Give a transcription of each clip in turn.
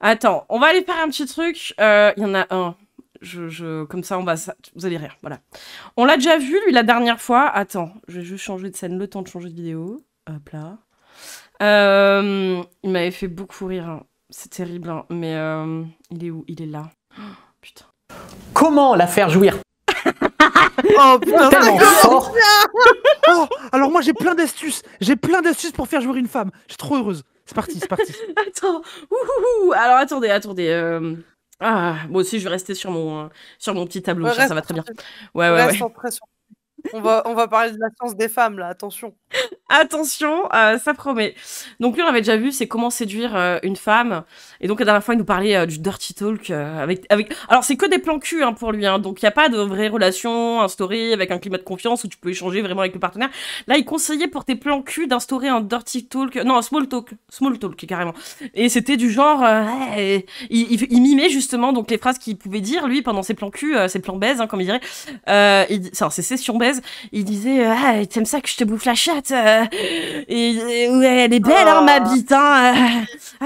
Attends, on va aller faire un petit truc. Il y en a un. Comme ça, vous allez rire. Voilà. On l'a déjà vu, lui, la dernière fois. Attends, je vais juste changer de scène, le temps de changer de vidéo. Hop là. Il m'avait fait beaucoup rire. Hein. C'est terrible, hein. Mais il est où? Il est là. Oh, putain. Comment la faire jouir Oh putain, tellement fort? Oh, alors moi j'ai plein d'astuces. J'ai plein d'astuces pour faire jouir une femme. Je suis trop heureuse. C'est parti, c'est parti. Attends. Ouh. Alors, attendez. Moi aussi, je vais rester sur mon petit tableau. Ça va très bien. Ouais. On va parler de la science des femmes, là, attention. Attention, ça promet. Donc lui, on avait déjà vu, c'est comment séduire une femme. Et donc la dernière fois, il nous parlait du dirty talk avec. Alors c'est que des plans cul hein, pour lui, hein, donc il y a pas de vraie relation instaurée avec un climat de confiance où tu peux échanger vraiment avec le partenaire. Là, il conseillait pour tes plans cul d'instaurer un dirty talk, non, un small talk carrément. Et c'était du genre, il mimait justement donc les phrases qu'il pouvait dire lui pendant ses plans cul, ses plans baise, hein, comme il dirait. Ses sessions baise. Il disait, t'aimes ça que je te bouffe la chatte? Ouais, elle est belle, hein, ma bite, hein.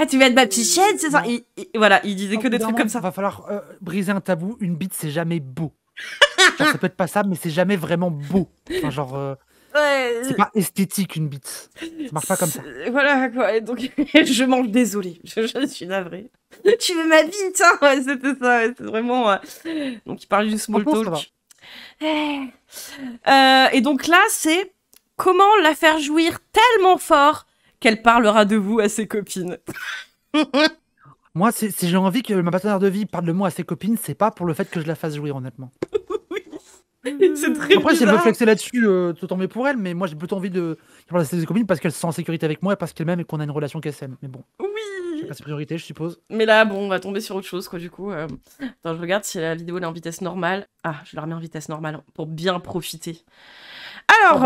Tu vas être ma petite chienne, c'est ça. Voilà, il disait que des trucs comme ça. Va falloir briser un tabou. Une bite, c'est jamais beau. Genre, ça peut être passable, mais c'est jamais vraiment beau. Enfin, genre, ouais. c'est pas esthétique une bite. Ça marche pas comme ça. Voilà, quoi. Et donc, je mange, désolée. Je suis navrée. Tu veux ma bite, hein? Ouais, c'était ça. Ouais, c'est vraiment. Donc, il parle du small talk. Et donc là, c'est comment la faire jouir tellement fort qu'elle parlera de vous à ses copines. Moi, si j'ai envie que ma partenaire de vie parle de moi à ses copines, c'est pas pour le fait que je la fasse jouir, honnêtement. Oui, c'est très Après, si elle bizarre. veut flexer là-dessus, tout tant mieux pour elle, mais moi, j'ai plutôt envie de parler à ses copines parce qu'elle se sent en sécurité avec moi et parce qu'elle m'aime et qu'on a une relation qu'elle s'aime. Mais bon, Oui. chacun ses priorités, je suppose. Mais là, bon, on va tomber sur autre chose, quoi, du coup. Attends, je regarde si la vidéo est en vitesse normale. Ah, je la remets en vitesse normale pour bien profiter. Alors,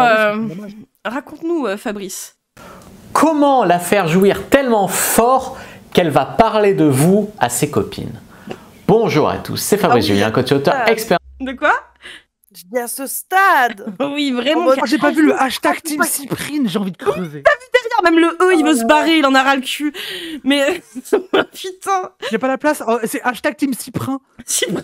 raconte-nous, Fabrice. Comment la faire jouir tellement fort qu'elle va parler de vous à ses copines? Bonjour à tous, c'est Fabrice Julien, coach auteur expert. De quoi? Je dis à ce stade. Oui, vraiment. Moi, j'ai pas vu le hashtag Team Cyprine, j'ai envie de crever. Même le E, il veut se barrer, il en a ras le cul. Mais putain. J'ai pas la place. Oh, c'est hashtag Team Cyprin. Cyprin.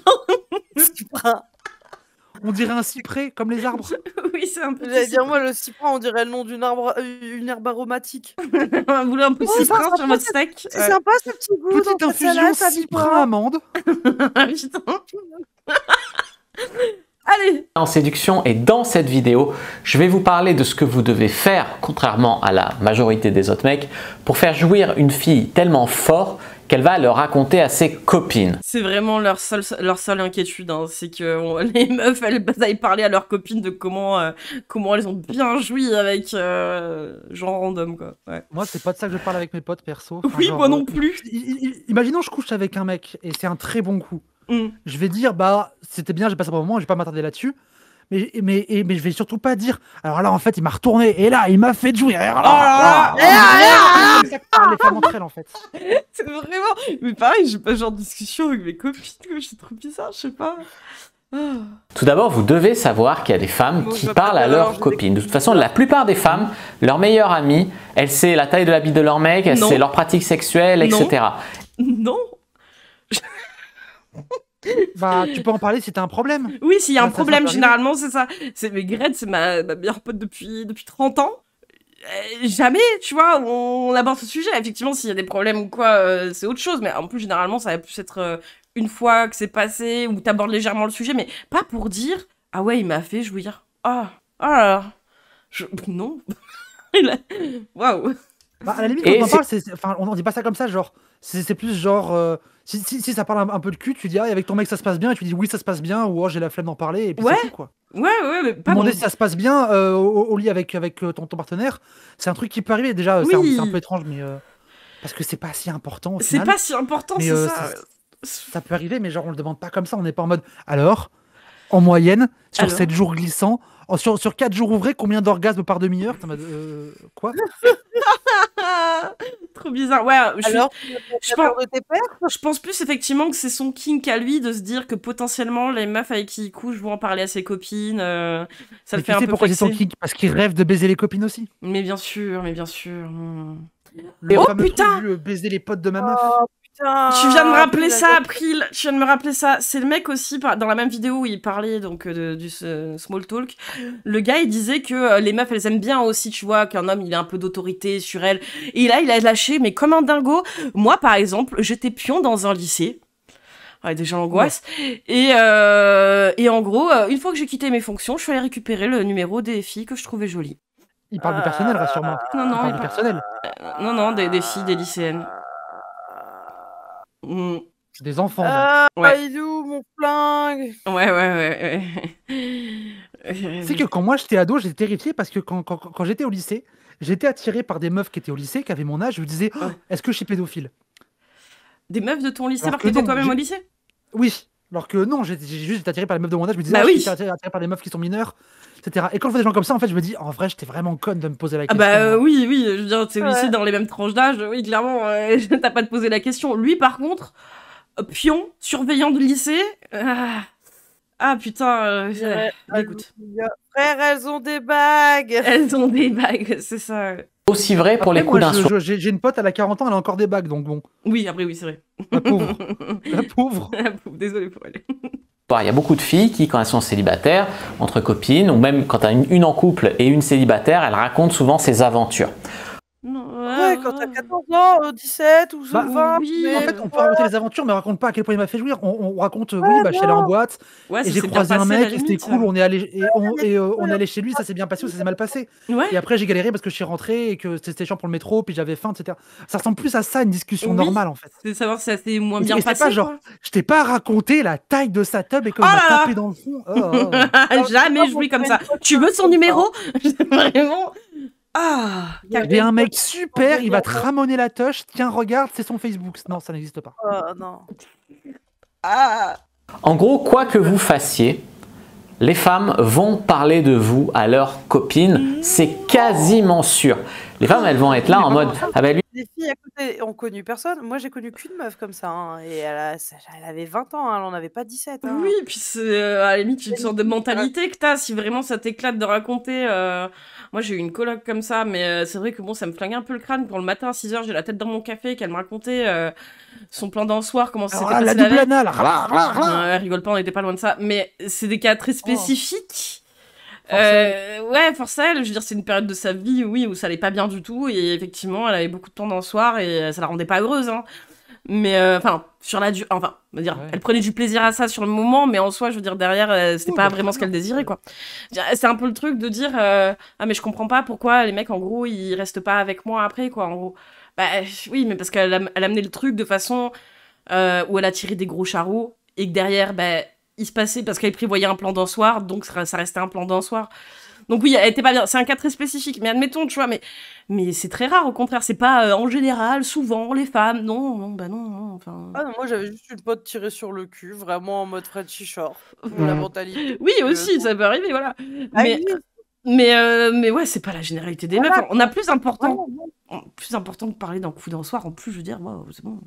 On dirait un cyprès, comme les arbres. Oui, c'est un peu. J'allais dire, moi, le cyprin, on dirait le nom d'une herbe aromatique. Vous voulez un peu de cyprin sur votre steak? C'est sympa ce petit goût. Petite infusion cyprin-amande. Putain. Allez. En séduction, et dans cette vidéo, je vais vous parler de ce que vous devez faire, contrairement à la majorité des autres mecs, pour faire jouir une fille tellement fort qu'elle va le raconter à ses copines. C'est vraiment leur seule inquiétude, hein. C'est que les meufs, elles aillent parler à leurs copines de comment elles ont bien joui avec genre random, quoi. Ouais. Moi, c'est pas de ça que je parle avec mes potes perso. Enfin, oui, genre, moi non plus. Imaginons, je couche avec un mec et c'est un très bon coup. Je vais dire, bah, c'était bien, j'ai passé un bon moment, je vais pas m'attarder là-dessus. Mais je vais surtout pas dire, alors là, en fait, il m'a retourné et là, il m'a fait jouer. Les femmes entre elles, en fait. C'est vraiment. Mais pareil, j'ai pas ce genre de discussion avec mes copines, c'est trop bizarre, je sais pas. Tout d'abord, vous devez savoir qu'il y a des femmes qui parlent à leurs copines. De toute façon, la plupart des femmes, leur meilleure amie, elle sait la taille de la bite de leur mec, elle sait leur pratique sexuelle, etc. Non. Bah, tu peux en parler si t'as un problème. Oui, s'il y a un problème, généralement, c'est ça. Mais Grete, c'est ma meilleure pote depuis 30 ans. Jamais, tu vois, on aborde ce sujet. Effectivement, s'il y a des problèmes ou quoi, c'est autre chose. Mais en plus, généralement, ça va plus être une fois que c'est passé ou t'abordes légèrement le sujet, mais pas pour dire « Ah ouais, il m'a fait jouir. » là. Non. Waouh. Bah, à la limite, quand on en parle, on dit pas ça comme ça, genre, c'est plus genre, si ça parle un peu de cul, tu dis, avec ton mec ça se passe bien, et tu dis oui, ça se passe bien, ou j'ai la flemme d'en parler, et puis c'est tout, quoi. Ouais, mais pas demander si ça se passe bien au lit avec ton partenaire, c'est un truc qui peut arriver, déjà, c'est un peu étrange, mais parce que c'est pas si important. C'est pas si important, c'est ça. Ça peut arriver, mais genre, on le demande pas comme ça, on n'est pas en mode, alors, en moyenne, sur 7 jours glissants, sur 4 jours ouvrés, combien d'orgasmes par demi-heure? Quoi? Trop bizarre. Ouais, je pense plus effectivement que c'est son kink à lui de se dire que potentiellement les meufs avec qui il couche vont en parler à ses copines. Ça le fait un peu pourquoi c'est son kink? Parce qu'il rêve de baiser les copines aussi. Mais bien sûr. Le fameux truc du baiser les potes de ma meuf. putain. Tu viens de me rappeler putain, ça, April. Tu viens de me rappeler ça. C'est le mec aussi, dans la même vidéo où il parlait donc du small talk. Le gars, il disait que les meufs, elles aiment bien aussi, tu vois, qu'un homme, il a un peu d'autorité sur elles. Et là, il a lâché, mais comme un dingo. Moi, par exemple, j'étais pion dans un lycée. Ouais, déjà l'angoisse. Et en gros, une fois que j'ai quitté mes fonctions, je suis allée récupérer le numéro des filles que je trouvais jolies. Il parle du personnel, rassure-moi. Non, non, il parle il du par- personnel. non, des filles, des lycéennes. Mm. Des enfants. Ouais. Il est où mon flingue? Ouais. C'est que quand moi j'étais ado, j'étais terrifié parce que quand j'étais au lycée, j'étais attiré par des meufs qui étaient au lycée, qui avaient mon âge. Je me disais, oh, est-ce que je suis pédophile? Des meufs de ton lycée, Alors alors que que t'étais non, toi-même j'ai- au lycée? Oui. Alors que non, j'ai juste été attiré par les meufs de mon âge. Je me disais, Bah ah, oui. je suis attiré par des meufs qui sont mineures, etc. Et quand je vois des gens comme ça, en fait, je me dis, en vrai, j'étais vraiment conne de me poser la Ah question. bah moi. oui, je veux dire, t'es au lycée Ouais. dans les mêmes tranches d'âge, oui, clairement, t'as pas à te poser la question. Lui, par contre, pion, surveillant de lycée, ah putain, Ouais, écoute. Frère, elles ont des bagues. Elles ont des bagues, c'est ça. Aussi vrai pour les Après, coups moi, d'un soir. j'ai une pote, elle a 40 ans, elle a encore des bagues, donc bon, Oui, après, oui, c'est vrai. la pauvre. La pauvre. Désolé pour elle. Il y a beaucoup de filles qui, quand elles sont célibataires, entre copines, ou même quand tu as une en couple et une célibataire, elles racontent souvent ses aventures. Non, Ouais, quand t'as 14 ans, 17 ou Bah, 20. oui, mais En fait, on peut raconter les aventures, mais on raconte pas à quel point il m'a fait jouir. On raconte, oui, bah, je suis allé en boîte, ouais, et ça j'ai s'est bien croisé un passé, à la mec, et c'était limite. cool, on est allé, on est allé chez lui, ça s'est bien passé ou ça s'est mal passé. Ouais. Et après, j'ai galéré parce que je suis rentré et que c'était chiant pour le métro, puis j'avais faim, etc. Ça ressemble plus à ça, une discussion Oui. normale, en fait. C'est de savoir si ça s'est moins Et bien c'est passé. pas genre, quoi. je t'ai pas raconté la taille de sa tub et comme Oh il m'a là là tapé dans le fond. Oh. Jamais joui comme ça. Tu veux son numéro? Vraiment. Ah. J'ai un mec super, il va te ramoner la touche. Tiens, regarde, c'est son Facebook. Non, ça n'existe pas. Oh non. Ah. En gros, quoi que vous fassiez, les femmes vont parler de vous à leurs copines, c'est quasiment sûr. Les femmes, elles vont être là en mode « Ah ben lui, Les filles à côté ont connu personne. Moi, j'ai connu qu'une meuf comme ça. Hein, et elle avait 20 ans, hein, elle en avait pas 17. Hein. Oui, puis c'est à la limite une sorte de mentalité que t'as. Si vraiment ça t'éclate de raconter. Moi, j'ai eu une coloc comme ça, mais c'est vrai que bon, ça me flinguait un peu le crâne. Pour le matin à 6h, j'ai la tête dans mon café, qu'elle me racontait son plan d'un soir, comment ça s'était Alors, passé la la double veille. anal. Elle rigole pas, on n'était pas loin de ça. Mais c'est des cas très spécifiques. Ouais, force à elle, je veux dire, c'est une période de sa vie, oui, où ça allait pas bien du tout, et effectivement, elle avait beaucoup de temps dans le soir, et ça la rendait pas heureuse, hein. Mais, enfin, on va dire, Ouais. elle prenait du plaisir à ça sur le moment, mais en soi, je veux dire, derrière, c'était Oui, pas bah, vraiment très ce qu'elle bien. désirait, quoi. C'est un peu le truc de dire, ah, mais je comprends pas pourquoi les mecs, en gros, ils restent pas avec moi après, quoi, en gros. Bah, oui, mais parce qu'elle a amené le truc de façon où elle a tiré des gros charrots, et que derrière, bah, il se passait parce qu'elle prévoyait un plan d'un soir, donc ça restait un plan d'un soir. Donc oui, elle était pas bien. C'est un cas très spécifique, mais admettons, tu vois, mais c'est très rare, au contraire, c'est pas en général, souvent, les femmes, non, enfin... Ah non, moi, j'avais juste une pote tirée sur le cul, vraiment en mode Frenchy Shore. La mentalité. Oui, aussi, ça peut arriver, voilà. Ah Mais, oui. mais ouais, c'est pas la généralité des meufs. On a plus important que parler d'un coup d'un soir, en plus, je veux dire, wow, c'est bon.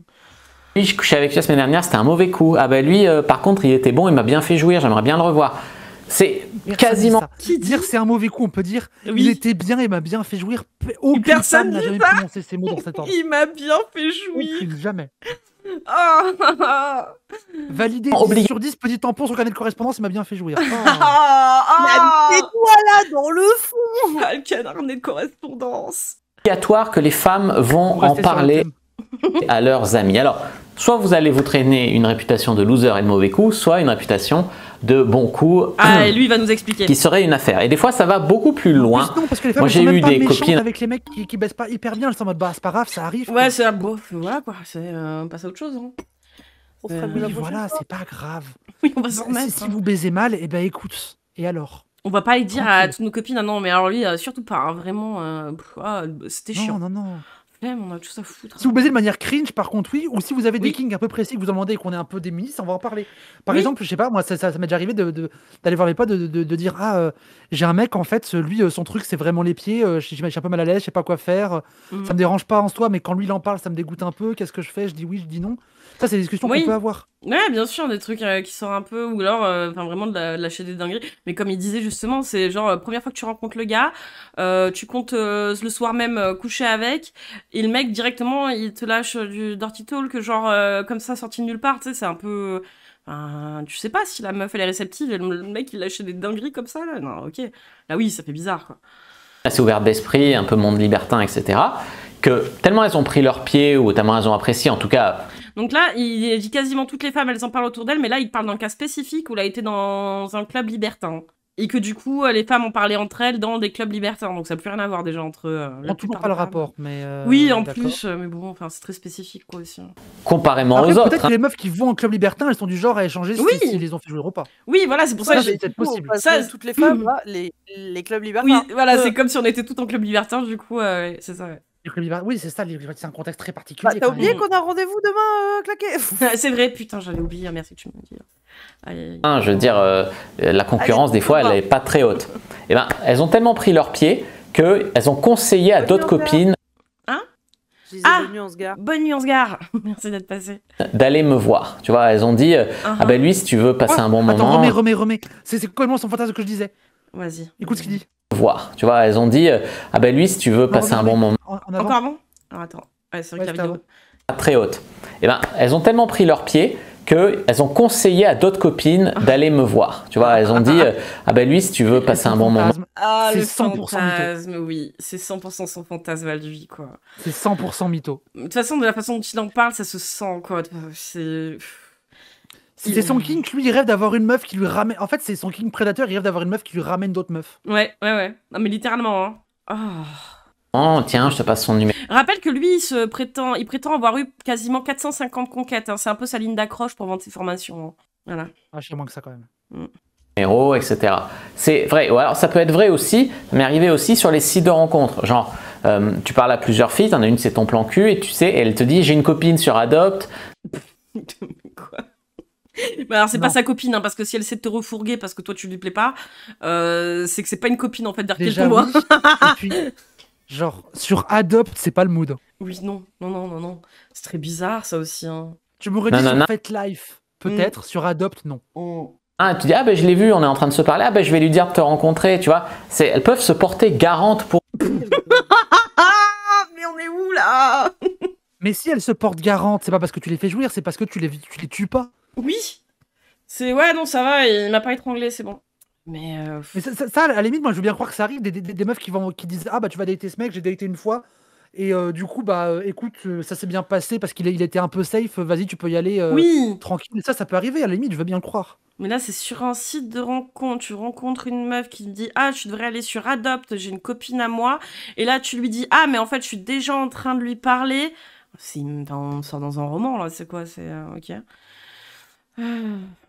je couchais avec lui la semaine dernière, c'était un mauvais coup. Ah ben lui, par contre, il était bon, il m'a bien fait jouir, j'aimerais bien le revoir. » C'est quasiment... Qui dire c'est un mauvais coup, on peut dire Oui. il était bien, il m'a bien fait jouir. Aucune Personne femme n'a dit jamais ça. prononcé ces mots dans cet ordre. Il m'a bien fait jouir. Aucune, jamais. Ah. Validé Obligé. 10 sur 10, petit tampon sur le carnet de correspondance, il m'a bien fait jouir. Oh. Et toi là, dans le fond. Le carnet de correspondance. obligatoire que les femmes vont Pour en rester sur le parler thème. à leurs amis. Alors, soit vous allez vous traîner une réputation de loser et de mauvais coup, soit une réputation de bon coup Ah, et lui, il va nous expliquer. qui serait une affaire. Et des fois, ça va beaucoup plus loin. Plus non, parce que les femmes Moi, elles j'ai sont même eu pas des méchantes copines- avec les mecs qui baissent pas hyper bien. Elles sont en mode bah c'est pas grave, ça arrive. Ouais, c'est un bof, voilà quoi, c'est passe à autre chose. Hein. On fera mieux Oui, la prochaine voilà, fois. c'est pas grave. Oui, on va s'en Si, remettre. si hein. vous baisez mal, et ben écoute. Et alors On va pas y dire à Tranquille. toutes nos copines, ah non, mais alors lui, surtout pas, hein, vraiment, c'était chiant. Non, non, non. Flemme, on a tout ça à foutre. Si vous baisez de manière cringe, par contre, oui. Ou si vous avez des Oui. kings un peu précis que vous en demandez et qu'on est un peu démunis, ça, on va en parler. Par Oui. exemple, je sais pas, moi, ça m'est déjà arrivé d'aller voir mes potes, de dire ah, j'ai un mec, en fait, lui, son truc, c'est vraiment les pieds. Je suis un peu mal à l'aise, je sais pas quoi faire. Mhm. Ça me dérange pas en soi, mais quand lui, il en parle, ça me dégoûte un peu. Qu'est-ce que je fais? Je dis oui, je dis non. Ça, c'est des discussions Oui. qu'on peut avoir. Ouais, bien sûr, des trucs qui sortent un peu, ou alors vraiment de lâcher des dingueries. Mais comme il disait justement, c'est genre, première fois que tu rencontres le gars, tu comptes le soir même coucher avec, et le mec directement, il te lâche du dirty talk, genre comme ça, sorti de nulle part, tu sais, c'est un peu... tu sais pas si la meuf elle est réceptive, et le mec il lâche des dingueries comme ça, là, non, ok. Là oui, ça fait bizarre, quoi. Assez ouverte d'esprit, un peu monde libertin, etc. Que tellement elles ont pris leur pied, ou tellement elles ont apprécié, en tout cas... Donc là, il dit quasiment toutes les femmes, elles en parlent autour d'elle, mais là, il parle d'un cas spécifique où elle a été dans un club libertin. Et que du coup, les femmes ont parlé entre elles dans des clubs libertins. Donc ça n'a plus rien à voir déjà entre eux. On toujours pas le rapport, mais... Oui, en plus, mais bon, enfin, c'est très spécifique, quoi, aussi. Comparément Après, aux autres. peut-être que les meufs qui vont en club libertin, elles sont du genre à échanger Oui. s'ils les ont fait jouer ou pas. Oui, voilà, c'est pour ça que c'est peut-être possible. Ça, toutes les femmes, là, les clubs libertins. Oui, voilà, c'est comme si on était toutes en club libertin, du coup, c'est ça, ouais. Les clubs libertins, oui, c'est ça, c'est un contexte très particulier. Bah, t'as oublié qu'on a rendez-vous demain, claqué. C'est vrai, putain, j'avais oublié, merci que tu me le dis. Je veux dire, la concurrence, des fois, elle n'est pas très haute. Et ben, elles ont tellement pris leur pied qu'elles ont conseillé à d'autres copines Je disais bonne nuit, on se gare. Bonne nuit, on se gare. Merci d'être passé. d'aller me voir. Tu vois, elles ont dit, ah ben lui, si tu veux passer un bon moment... Attends, remets. C'est complètement son fantasme que je disais. Vas-y. Écoute ce qu'il dit. voir. Tu vois, elles ont dit, ah ben lui, si tu veux passer un bon moment... Encore avant. Alors attends. Ouais, c'est vrai qu'il y a Pas très haute. Et ben, elles ont tellement pris leur pied qu'elles ont conseillé à d'autres copines d'aller me voir. Tu vois, elles ont dit, ah ben lui, si tu veux passer un bon moment... Ah, c'est le 100% fantasme, oui. C'est 100% son fantasme à lui, quoi. C'est 100% mytho. De toute façon, de la façon dont il en parle, ça se sent, quoi. C'est... C'est son king, lui, il rêve d'avoir une meuf qui lui ramène... En fait, c'est son king prédateur, il rêve d'avoir une meuf qui lui ramène d'autres meufs. Ouais. Non, mais littéralement, hein. Oh, tiens, je te passe son numéro. Rappelle que lui, il prétend avoir eu quasiment 450 conquêtes. Hein. C'est un peu sa ligne d'accroche pour vendre ses formations. Hein. Voilà. Ah, je sais moins que ça, quand même. Numéro, etc. C'est vrai. Ou alors, ça peut être vrai aussi. Ça m'est arrivé aussi sur les sites de rencontres. Genre, tu parles à plusieurs filles, t'en as une, c'est ton plan cul, et tu sais, elle te dit, j'ai une copine sur Adopt. Quoi? Bah alors c'est pas sa copine, hein, parce que si elle sait te refourguer parce que toi tu lui plais pas, c'est que c'est pas une copine en fait vers qui elle tombe. Oui. Et puis, genre, sur Adopt, c'est pas le mood. Oui, non. C'est très bizarre ça aussi. Hein. Tu m'aurais dit sur FetLife, peut-être, sur Adopt, non. Ah, tu dis, ah ben je l'ai vu, on est en train de se parler, ah ben je vais lui dire de te rencontrer, tu vois. Elles peuvent se porter garantes pour... Mais on est où là? Mais si elles se portent garantes, c'est pas parce que tu les fais jouir, c'est parce que tu les tues pas. Oui. Ouais, non, ça va, il m'a pas étranglé, c'est bon. Mais ça, à la limite, moi je veux bien croire que ça arrive, des meufs qui disent, ah bah tu vas dater ce mec, j'ai daté une fois, et du coup, bah écoute, ça s'est bien passé parce qu'il était un peu safe, vas-y, tu peux y aller tranquille. Ça peut arriver, à la limite, je veux bien le croire. Mais là, c'est sur un site de rencontre, tu rencontres une meuf qui te dit « Ah, tu devrais aller sur Adopt, j'ai une copine à moi. » Et là, tu lui dis « Ah, mais en fait, je suis déjà en train de lui parler. » On sort dans un roman, là, c'est quoi? C'est ok.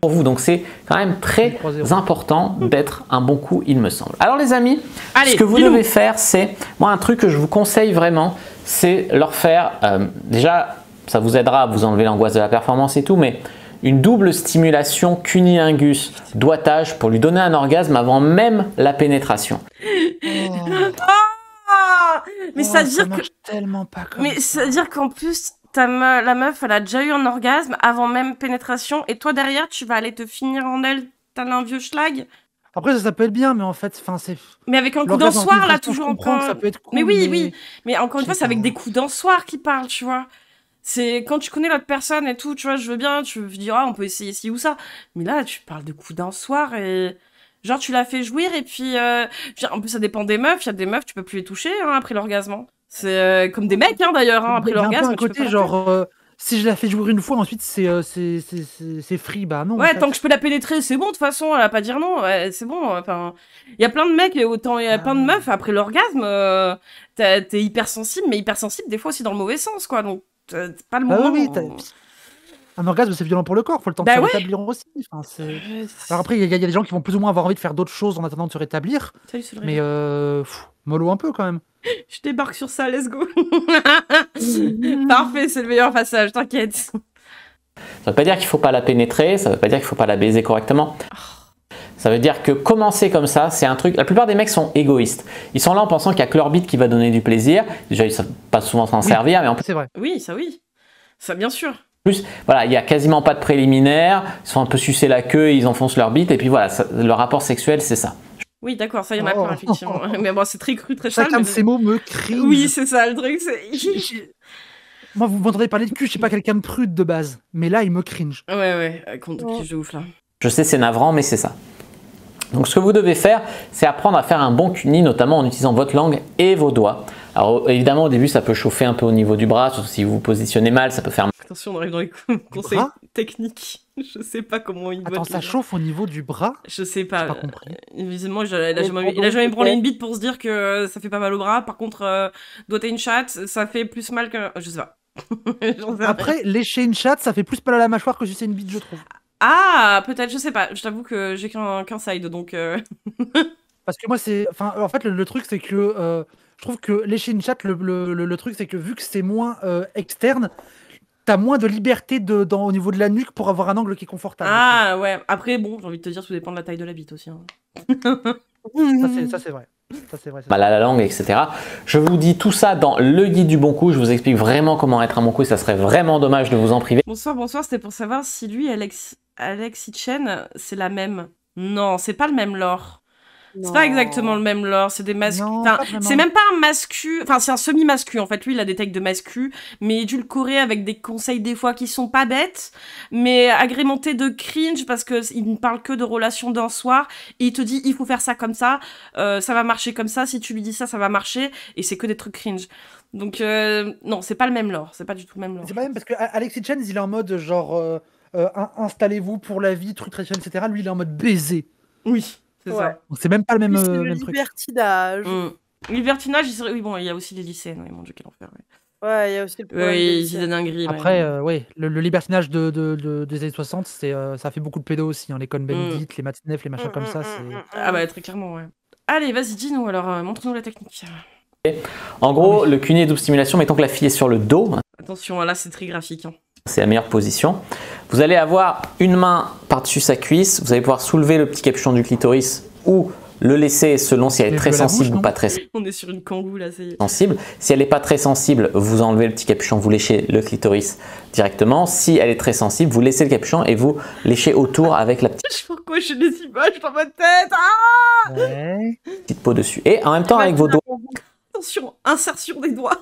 Pour vous, donc c'est quand même très important d'être un bon coup, il me semble. Alors les amis, ce que vous devez faire, c'est, moi un truc que je vous conseille vraiment, c'est leur faire, déjà ça vous aidera à vous enlever l'angoisse de la performance et tout, mais une double stimulation cunilingus, doigtage pour lui donner un orgasme avant même la pénétration. Mais ça veut dire que... tellement pas comme mais ça veut dire qu'en plus... la meuf, elle a déjà eu un orgasme avant même pénétration, et toi derrière, tu vas aller te finir en elle, t'as un vieux schlag. Après, ça peut être bien, mais en fait, c'est... Mais avec un coup d'ensoir, là, toujours encore. Ça peut être cool, mais oui. Mais encore une fois, c'est avec des coups d'ensoir qui parlent, tu vois. C'est quand tu connais l'autre personne et tout, tu vois, je veux bien, tu dis, on peut essayer ci ou ça. Mais là, tu parles de coups d'ensoir et... Genre, tu l'as fait jouir, et puis... En plus, ça dépend des meufs. Il y a des meufs, tu peux plus les toucher après l'orgasme. C'est comme des mecs, d'ailleurs, après l'orgasme. Un côté, genre, si je la fais jouer une fois, ensuite, c'est free, bah non. Ouais, en fait. Tant que je peux la pénétrer, c'est bon, de toute façon, elle va pas dire non, c'est bon. Enfin, il y a plein de mecs, et autant il y a plein de meufs, après l'orgasme, t'es hypersensible, mais hypersensible, des fois aussi dans le mauvais sens, quoi. Donc, pas le moment. Oui, un orgasme, c'est violent pour le corps, faut le temps de se rétablir aussi. Enfin, alors après, il y a des gens qui vont plus ou moins avoir envie de faire d'autres choses en attendant de se rétablir. Mais mollo un peu quand même. Je débarque sur ça, let's go. Parfait, c'est le meilleur passage, t'inquiète. Ça veut pas dire qu'il faut pas la pénétrer, ça veut pas dire qu'il faut pas la baiser correctement. Ça veut dire que commencer comme ça, c'est un truc... La plupart des mecs sont égoïstes. Ils sont là en pensant qu'il n'y a que leur bite qui va donner du plaisir. Déjà, ils savent pas souvent s'en servir, mais en plus... C'est vrai. Oui, ça, bien sûr. Plus, voilà, il n'y a quasiment pas de préliminaire, ils sont un peu sucés la queue, ils enfoncent leur bite, et puis voilà, le rapport sexuel, c'est ça. Oui, d'accord, ça, il y en a plein, effectivement. Mais bon, c'est très cru, très sale. Chacun de ces mots me crie. Oui, c'est ça, le truc, Moi, vous m'entendez parler de cul, je suis pas quelqu'un de prude de base, mais là, il me cringe. Ouais, cringe de ouf, là. Je sais, c'est navrant, mais c'est ça. Donc ce que vous devez faire, c'est apprendre à faire un bon cuni, notamment en utilisant votre langue et vos doigts. Alors évidemment, au début, ça peut chauffer un peu au niveau du bras, surtout si vous vous positionnez mal, ça peut faire... Attention, on arrive dans les conseils techniques. Je sais pas comment il doit... Attends, ça chauffe au niveau du bras? Je sais pas. J'ai pas compris. Visiblement, il a jamais branlé une bite pour se dire que ça fait pas mal au bras. Par contre, doigter une chatte, ça fait plus mal que... Je sais pas. Après, lécher une chatte, ça fait plus mal à la mâchoire que sucer une bite, je trouve. Ah, peut-être, je sais pas. Je t'avoue que j'ai qu'un side, donc... Parce que moi, c'est... Enfin, en fait, le truc, c'est que... je trouve que lécher une chatte, le truc, c'est que vu que c'est moins externe, t'as moins de liberté au niveau de la nuque pour avoir un angle qui est confortable. Ah, ouais. Après, bon, j'ai envie de te dire, tout dépend de la taille de la bite aussi. Hein. Ça, c'est vrai. Mal à la langue, etc. Je vous dis tout ça dans le guide du bon coup. Je vous explique vraiment comment être un bon coup et ça serait vraiment dommage de vous en priver. Bonsoir. C'était pour savoir si lui, Alex Hitchen, c'est la même. Non, c'est pas le même lore. C'est pas exactement le même lore, c'est des mascus. C'est même pas un mascu, enfin c'est un semi-mascu en fait. Lui il a des techs de mascu, mais édulcoré avec des conseils des fois qui sont pas bêtes, mais agrémentés de cringe parce que il ne parle que de relations d'un soir et il te dit il faut faire ça comme ça va marcher comme ça, si tu lui dis ça va marcher, et c'est que des trucs cringe. Donc non, c'est pas le même lore, c'est pas du tout le même lore. C'est pas même parce que Alexis Chen il est en mode genre installez-vous pour la vie, truc traditionnel, etc. Lui il est en mode baiser. Oui. C'est ça. C'est même pas le même, c'est même truc. Libertinage. Libertinage, oui, bon, il y a aussi les lycéennes, oui, mon Dieu, quel enfer. Ouais, il y a aussi le problème. Oui, ils disent des dingueries. Après, oui, le libertinage des années 60, ça fait beaucoup de pédos aussi. Hein, les Cohn-Bendit, les Matinef, les machins comme ça. Ah bah, très clairement, ouais. Allez, vas-y, dis-nous alors, montre-nous la technique. En gros, le cuni est double stimulation, mettons que la fille est sur le dos. Attention, là, c'est très graphique. Hein. C'est la meilleure position. Vous allez avoir une main par-dessus sa cuisse. Vous allez pouvoir soulever le petit capuchon du clitoris ou le laisser selon si elle est très sensible ou pas très sensible. On est sur une kangou là, c'est sensible. Si elle n'est pas très sensible, vous enlevez le petit capuchon, vous léchez le clitoris directement. Si elle est très sensible, vous laissez le capuchon et vous léchez autour avec la petite... Pourquoi j'ai des images dans ma tête? Ah ouais. Petite peau dessus. Et en même temps, avec vos doigts... Attention, insertion des doigts.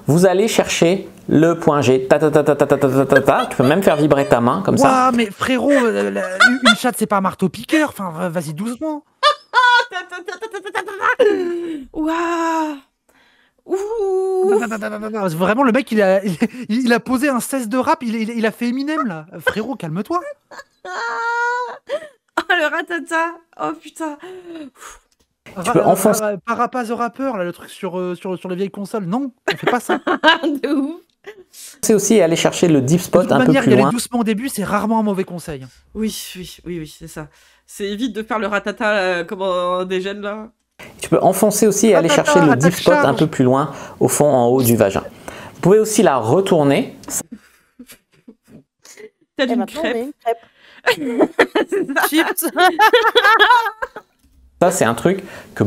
Vous allez chercher le point G. Tu peux même faire vibrer ta main comme ça. Mais frérot, une chatte c'est pas un marteau piqueur. Enfin, vas-y doucement. Waouh. Ouh. Vraiment, le mec il a posé un 16 de rap. Il a fait Eminem là. Frérot, calme-toi. Oh le ratata. Oh putain. Tu peux enfoncer... Parapaz the Rapper, là, le truc sur les vieilles consoles. Non, on fait pas ça. De ouf. C'est aussi aller chercher le deep spot un peu plus loin. Y aller doucement au début, c'est rarement un mauvais conseil. Oui, c'est ça. C'est évite de faire le ratata comme un des jeunes là. Tu peux enfoncer aussi et aller chercher le deep spot un peu plus loin, au fond, en haut du vagin. Vous pouvez aussi la retourner. T'as une crêpe. Chips. Ça, c'est un truc que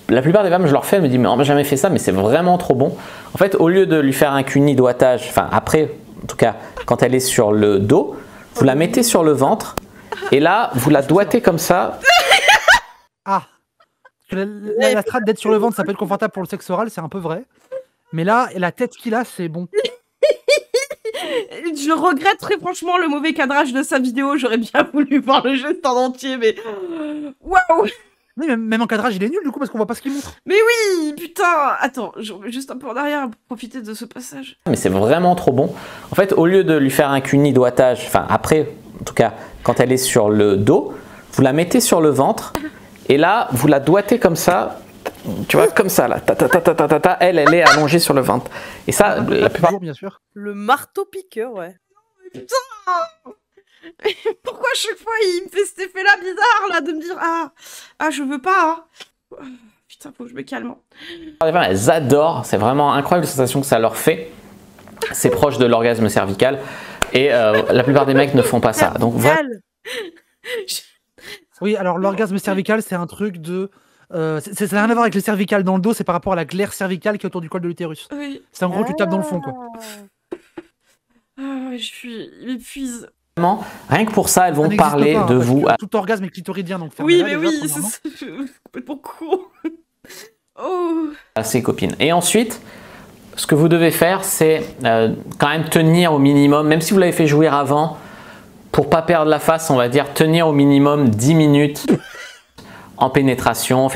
la plupart des femmes, je leur fais, elles me disent mais on n'a jamais fait ça, mais c'est vraiment trop bon. En fait, au lieu de lui faire un cuni doigtage, enfin après, en tout cas, quand elle est sur le dos, vous la mettez sur le ventre et là, vous la doigtez comme ça. Ah, la strate d'être sur le ventre, ça peut être confortable pour le sexe oral, c'est un peu vrai. Mais là, la tête qu'il a, c'est bon. Je regrette très franchement le mauvais cadrage de sa vidéo. J'aurais bien voulu voir le geste en entier, mais waouh! Oui, même en cadrage, il est nul du coup parce qu'on voit pas ce qu'il montre. Mais oui, putain! Attends, je remets juste un peu en arrière pour profiter de ce passage. Mais c'est vraiment trop bon. En fait, au lieu de lui faire un cuni doigtage, enfin après, en tout cas, quand elle est sur le dos, vous la mettez sur le ventre et là, vous la doigtez comme ça. Tu vois, comme ça, là. Elle est allongée sur le ventre. Et ça, la plupart... bien sûr. Le marteau piqueur, ouais. Putain! Pourquoi à chaque fois il me fait cet effet-là bizarre, là, de me dire ah, je veux pas, hein. Putain, faut que je me calme. Elles adorent, c'est vraiment incroyable la sensation que ça leur fait. C'est proche de l'orgasme cervical. Et la plupart des mecs ne font pas ça. Donc, oui, alors l'orgasme cervical, c'est un truc de... ça n'a rien à voir avec le cervical dans le dos, c'est par rapport à la glaire cervicale qui est autour du col de l'utérus. Oui. C'est en gros, tu tapes dans le fond, quoi. Ah, il m'épuise. Rien que pour ça, elles vont parler pas, de vous. Tout orgasme est clitoridien, donc oui, mais oui, c'est complètement con. Oh. À ses copines. Et ensuite, ce que vous devez faire, c'est quand même tenir au minimum, même si vous l'avez fait jouir avant, pour pas perdre la face, on va dire tenir au minimum 10 minutes en pénétration.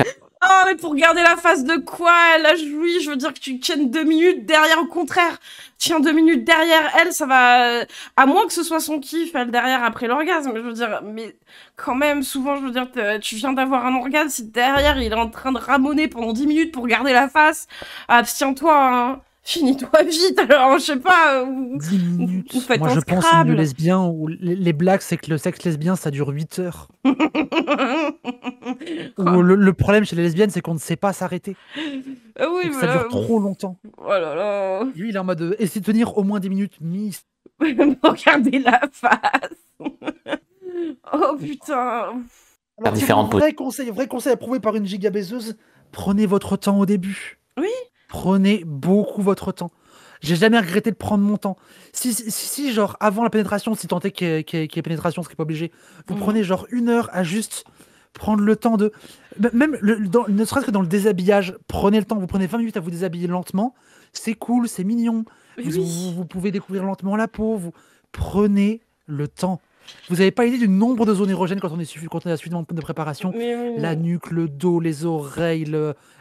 Ah, mais pour garder la face de quoi? Elle a joui, je veux dire que tu tiennes 2 minutes derrière, au contraire. Tiens 2 minutes derrière elle, ça va... À moins que ce soit son kiff, elle, derrière, après l'orgasme. Je veux dire, mais quand même, souvent, je veux dire, tu viens d'avoir un orgasme, si derrière, il est en train de ramoner pendant 10 minutes pour garder la face, abstiens-toi, hein. Finis-toi vite, alors, je sais pas. 10 minutes. Ou faites Moi, un je pense au Scrabble. milieu lesbien où les blagues, c'est que le sexe lesbien, ça dure 8 heures. Ou le problème chez les lesbiennes, c'est qu'on ne sait pas s'arrêter. Oui, mais ça dure trop longtemps. Oh là là. Lui, il est en mode essayer de tenir au moins 10 minutes, miss. Pour garder la face. Oh putain. Alors, différentes vrai conseil approuvé par une gigabaiseuse, prenez votre temps au début. Oui. Prenez beaucoup votre temps. J'ai jamais regretté de prendre mon temps. Si genre, avant la pénétration, si tant est qu'il y ait pénétration, ce qui n'est pas obligé, vous prenez genre 1 heure à juste prendre le temps de... Même, ne serait-ce que dans le déshabillage, prenez le temps, vous prenez 20 minutes à vous déshabiller lentement. C'est cool, c'est mignon. Oui. Vous pouvez découvrir lentement la peau. Vous prenez le temps. Vous n'avez pas idée du nombre de zones érogènes quand on a suffisamment de préparation. Oui. La nuque, le dos, les oreilles,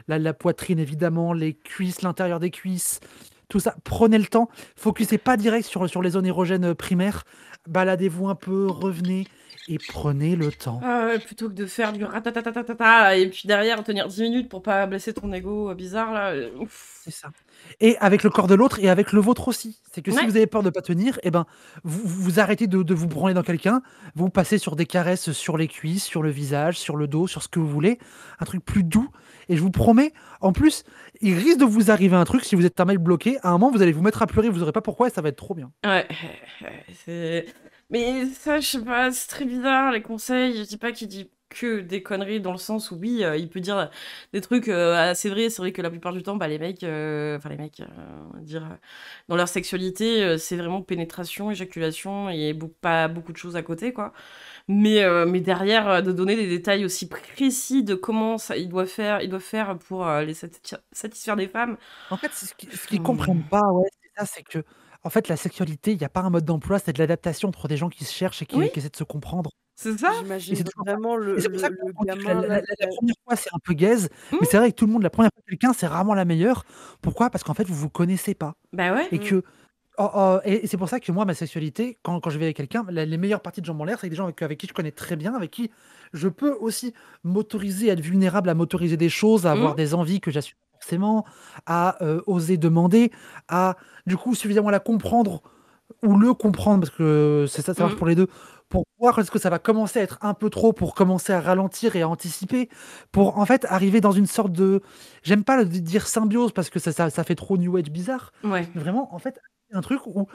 la poitrine évidemment, les cuisses, l'intérieur des cuisses, tout ça. Prenez le temps. Focussez pas direct sur les zones érogènes primaires. Baladez-vous un peu, revenez et prenez le temps. Ah ouais, plutôt que de faire du ratatatatata et puis derrière tenir 10 minutes pour pas blesser ton ego bizarre là. Ouf. C'est ça. Et avec le corps de l'autre et avec le vôtre aussi. C'est que si Ouais. vous avez peur de ne pas tenir, eh ben, vous arrêtez de vous branler dans quelqu'un, vous passez sur des caresses sur les cuisses, sur le visage, sur le dos, sur ce que vous voulez. Un truc plus doux. Et je vous promets, en plus, il risque de vous arriver un truc si vous êtes un mec bloqué. À un moment, vous allez vous mettre à pleurer, vous n'aurez pas pourquoi et ça va être trop bien. Ouais, c'est... Mais ça, je sais pas, c'est très bizarre, les conseils. Je dis pas qu'il dit que des conneries dans le sens où, oui, il peut dire des trucs assez vrais. C'est vrai que la plupart du temps, bah, les mecs, on va dire, dans leur sexualité, c'est vraiment pénétration, éjaculation et pas beaucoup de choses à côté, quoi. Mais derrière, de donner des détails aussi précis de comment ça, ils doivent faire pour les satisfaire des femmes. En fait, ce qu'ils comprennent pas, ouais, c'est que en fait, la sexualité, il n'y a pas un mode d'emploi, c'est de l'adaptation entre des gens qui se cherchent et qui essaient de se comprendre. C'est ça? J'imagine vraiment le gamin. La première fois, c'est un peu gaze, mais c'est vrai que tout le monde, la première fois quelqu'un, c'est rarement la meilleure. Pourquoi? Parce qu'en fait, vous vous connaissez pas. Bah ouais. Et que et c'est pour ça que moi, ma sexualité, quand je vais avec quelqu'un, les meilleures parties de jambes en l'air, c'est des gens avec qui je connais très bien, avec qui je peux aussi m'autoriser à être vulnérable, à m'autoriser des choses, à avoir des envies que j'assume forcément, à oser demander, à du coup suffisamment la comprendre ou le comprendre, parce que ça marche pour les deux, pour voir est-ce que ça va commencer à être un peu trop, pour commencer à ralentir et à anticiper, pour en fait arriver dans une sorte de... J'aime pas dire symbiose, parce que ça fait trop New Age bizarre, Ouais. mais vraiment, en fait, un truc où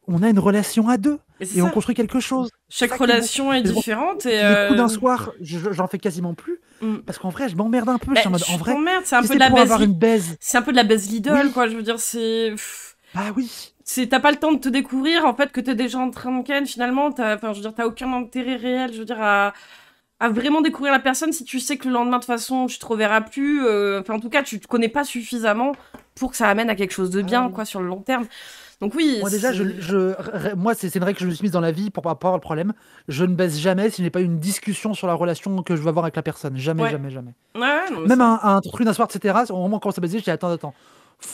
on a une relation à deux, et on construit quelque chose. Chaque relation est différente. Et les coups d'un soir, j'en fais quasiment plus, parce qu'en vrai, je m'emmerde un peu. Je suis en mode, en vrai, c'est un si peu c'est de la pour avoir baise. une baise. C'est un peu de la baise Lidl, Oui. quoi. Je veux dire, c'est. Bah oui. T'as pas le temps de te découvrir, en fait, que t'es déjà en train de ken. Finalement, je veux dire, t'as aucun intérêt réel, je veux dire, à vraiment découvrir la personne si tu sais que le lendemain, de toute façon, tu te reverras plus. Enfin, en tout cas, tu te connais pas suffisamment pour que ça amène à quelque chose de bien, quoi, sur le long terme. Donc oui. Moi déjà, moi c'est une règle que je me suis mise dans la vie pour pas avoir le problème. Je ne baisse jamais si je n'ai pas eu une discussion sur la relation que je veux avoir avec la personne. Jamais. Ouais, non, même un truc d'un soir, etc. Au moment où on commence à baiser, je dis attends.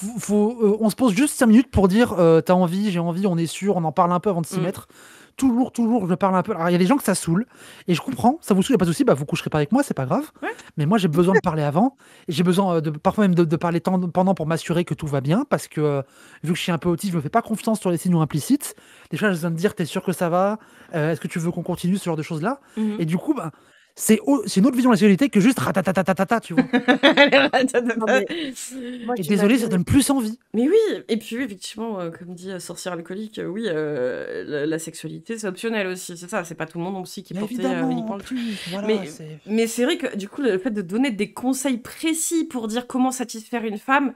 On se pose juste 5 minutes pour dire t'as envie, j'ai envie, on est sûr, on en parle un peu avant de s'y mettre. Toujours, je parle un peu. Alors, il y a des gens que ça saoule, et je comprends, ça vous saoule, il n'y a pas de souci, bah, vous coucherez pas avec moi, c'est pas grave. Ouais. Mais moi, j'ai besoin de parler avant, et j'ai besoin parfois même de parler pendant pour m'assurer que tout va bien, parce que vu que je suis un peu autiste, je me fais pas confiance sur les signaux implicites. Des fois, j'ai besoin de dire, t'es sûr que ça va? Est-ce que tu veux qu'on continue, ce genre de choses-là? Et du coup, bah, c'est une autre vision de la sexualité que juste ratatatatata, tu vois. Et désolé, ça donne plus envie. Mais oui, et puis oui, effectivement, comme dit Sorcière Alcoolique, oui, la sexualité, c'est optionnel aussi, c'est ça, c'est pas tout le monde aussi qui est porté uniquement le truc. Voilà, mais c'est vrai que, du coup, le fait de donner des conseils précis pour dire comment satisfaire une femme,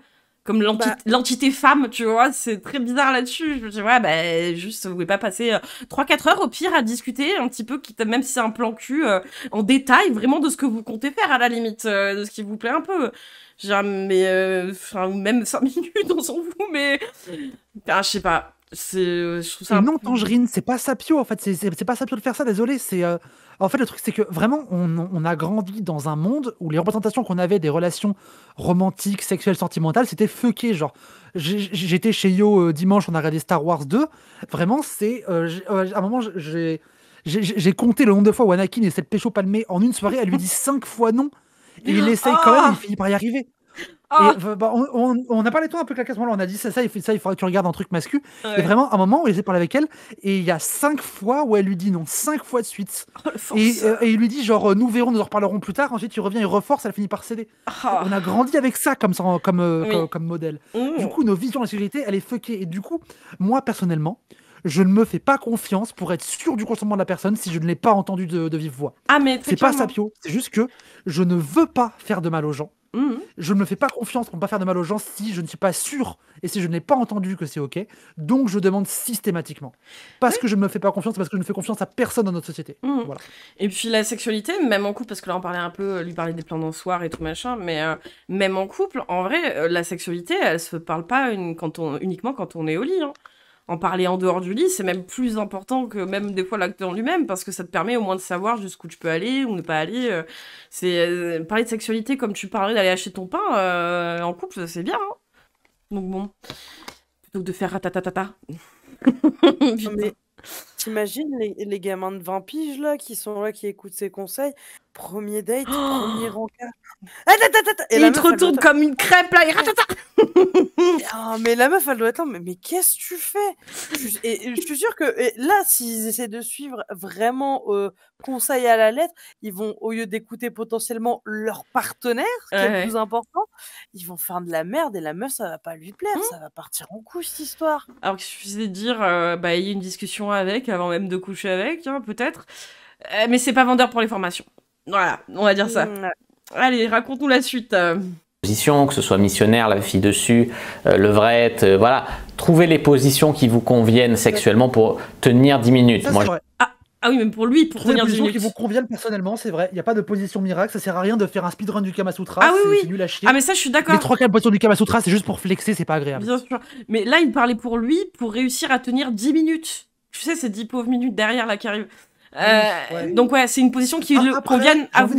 comme l'entité femme, tu vois, c'est très bizarre là-dessus. Je me dis, ouais, bah, juste, vous pouvez pas passer 3-4 heures au pire à discuter un petit peu, quitte, même si c'est un plan cul, en détail, vraiment de ce que vous comptez faire à la limite, de ce qui vous plaît un peu. Genre, mais, enfin, même 5 minutes, on s'en fout, mais, je sais pas. Je trouve ça. Et non, Tangerine, c'est pas Sapio, en fait, c'est pas Sapio de faire ça, désolé, c'est. En fait, le truc, c'est que vraiment, on a grandi dans un monde où les représentations qu'on avait des relations romantiques, sexuelles, sentimentales, c'était fucké. Genre, j'étais chez Yo dimanche, on a regardé Star Wars 2. Vraiment, c'est. À un moment, j'ai compté le nombre de fois où Anakin essaie de pécho Padmé en une soirée, elle lui dit 5 fois non. Et il essaye quand même, et il finit par y arriver. Et, bah, on a parlé de toi un peu à ce moment-là, on a dit ça, il faudrait que tu regardes un truc mascu. Ouais. Et vraiment, à un moment, il essaie de parler avec elle, et il y a 5 fois où elle lui dit non, 5 fois de suite. Et il lui dit genre, nous verrons, nous en reparlerons plus tard. Ensuite, il revient, il reforce, elle finit par céder. On a grandi avec ça comme modèle. Du coup, nos visions de la sécurité, elle est fuckée. Et du coup, moi, personnellement, je ne me fais pas confiance pour être sûr du consentement de la personne si je ne l'ai pas entendu de vive voix. Mais c'est pas Sapio, c'est juste que je ne veux pas faire de mal aux gens. Je ne me fais pas confiance pour ne pas faire de mal aux gens si je ne suis pas sûr et si je n'ai pas entendu que c'est ok. Donc je demande systématiquement. Parce que je ne me fais pas confiance, parce que je ne fais confiance à personne dans notre société. Voilà. Et puis la sexualité, même en couple, parce que là on parlait un peu, lui parlait des plans d'un soir et tout machin, mais même en couple, en vrai, la sexualité, elle se parle pas uniquement quand on est au lit. En parler en dehors du lit, c'est même plus important que même des fois l'acte en lui-même, parce que ça te permet au moins de savoir jusqu'où tu peux aller ou ne pas aller. Parler de sexualité comme tu parlais d'aller acheter ton pain en couple, c'est bien. Donc bon, plutôt que de faire ratatatata. Mais t'imagines les gamins de 20 piges là, qui sont là, qui écoutent ses conseils. Premier date, premier rencard. Et il te retourne comme une crêpe là, et ratata. Mais la meuf, elle doit être là, mais qu'est-ce que tu fais? Et je suis sûre que là, s'ils essaient de suivre vraiment conseil à la lettre, ils vont, au lieu d'écouter potentiellement leur partenaire, ce qui est le plus important, ils vont faire de la merde et la meuf, ça va pas lui plaire, ça va partir en couche cette histoire. Alors qu'il suffisait de dire, il y a une discussion avec, avant même de coucher avec, peut-être. Mais c'est pas vendeur pour les formations. Voilà, on va dire ça. Allez, raconte-nous la suite. Position, que ce soit missionnaire, la fille dessus, levrette, voilà. Trouvez les positions qui vous conviennent sexuellement pour tenir 10 minutes. Ça, vrai. Ah oui, même pour lui, pour tenir 10 minutes. Qui vous conviennent personnellement, c'est vrai. Il n'y a pas de position miracle, ça sert à rien de faire un speedrun du Kama Sutra. C'est nul à chier. Ah mais ça, je suis d'accord. Les 3-4 positions du Kama Sutra, c'est juste pour flexer, c'est pas agréable. Bien sûr. Mais là, il parlait pour lui, pour réussir à tenir 10 minutes. Tu sais, ces 10 pauvres minutes derrière là qui arrivent. Donc ouais, c'est une position qui le convienne à vous.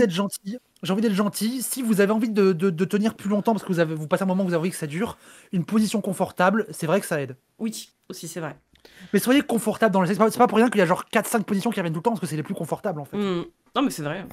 J'ai envie d'être gentil. Si vous avez envie de tenir plus longtemps, parce que vous passez un moment où vous avez envie que ça dure, une position confortable, c'est vrai que ça aide. Oui, aussi, c'est vrai. Mais soyez confortable dans le sexe. C'est pas pour rien qu'il y a genre 4-5 positions qui reviennent tout le temps, parce que c'est les plus confortables en fait. Non, mais c'est vrai.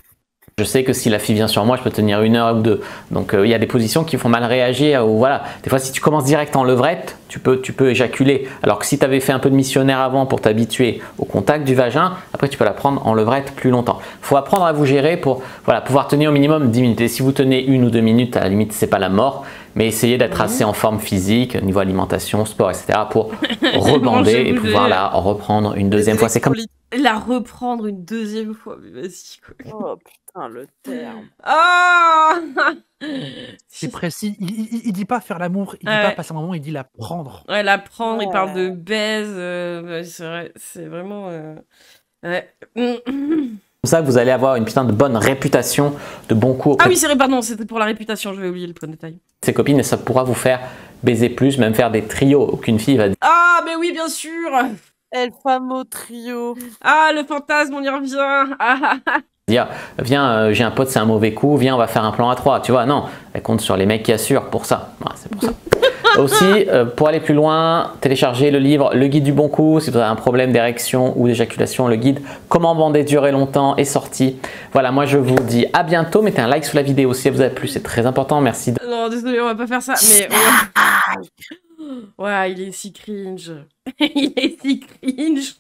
Je sais que si la fille vient sur moi, je peux tenir 1 heure ou 2. Donc il y a des positions qui font mal réagir. Ou voilà. Des fois, si tu commences direct en levrette, tu peux éjaculer. Alors que si tu avais fait un peu de missionnaire avant pour t'habituer au contact du vagin, après tu peux la prendre en levrette plus longtemps. Il faut apprendre à vous gérer pour pouvoir tenir au minimum 10 minutes. Et si vous tenez 1 ou 2 minutes, à la limite, c'est pas la mort. Mais essayez d'être assez en forme physique, niveau alimentation, sport, etc. pour rebander et pouvoir la reprendre une deuxième fois. C'est comme la reprendre une deuxième fois, mais vas-y quoi. Oh putain, le terme. C'est précis. Il dit pas faire l'amour, il dit pas passer un moment, il dit la prendre. Ouais, la prendre, il parle de baise. C'est vrai, c'est vraiment. Comme ça que vous allez avoir une putain de bonne réputation, de bons coups. Ah oui, c'est vrai, pardon, c'était pour la réputation, j'avais oublié le point de détail. Ses copines, et ça pourra vous faire baiser plus, même faire des trios. Aucune fille va dire. Ah, mais oui, bien sûr. El famo trio. Ah, le fantasme, on y revient. Dire, viens, j'ai un pote, c'est un mauvais coup, viens, on va faire un plan à 3. Tu vois, non, elle compte sur les mecs qui assurent pour ça. Voilà, c'est pour ça. Aussi, pour aller plus loin, téléchargez le livre Le guide du bon coup. Si vous avez un problème d'érection ou d'éjaculation, le guide Comment bander durer longtemps est sorti. Voilà, moi je vous dis à bientôt. Mettez un like sous la vidéo si ça vous a plu, c'est très important. Merci. Non, désolé, on va pas faire ça, mais. Ouais, il est si cringe. Il est si cringe.